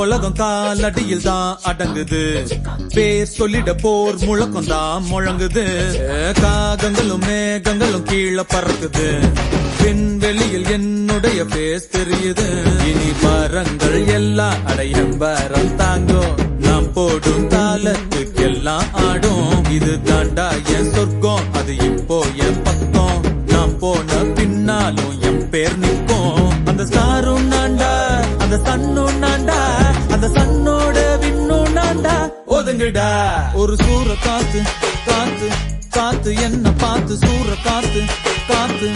உலகம் காலடியில் தான் அடங்குது. பேர் சொல்லிட போர் முழக்கம் தான் முழங்குது. காகங்களும் மேகங்களும் கீழே பறக்குது. விண்வெளியில் என்னுடைய பேஸ் தெரியுது. இனி மரங்கள் எல்லாம் அடையம்பரம் தாங்கும். நாம் போடும் காலத்துக்கு எல்லாம் ஆடும். இது தாண்டா என் சொர்க்கம், அது இப்போ என் பக்கம். நாம் போன பின்னாலும் என் பேர் நிற்கும். அந்த ஸ்டாரும் நான்டா, அந்த சன்னும் நான்டா, அந்த சன்னோட விண்ணும் நான்டா. ஒதுங்குடா ஒரு சூற காத்து காத்து காத்து என்ன பார்த்து சூற காத்து காத்து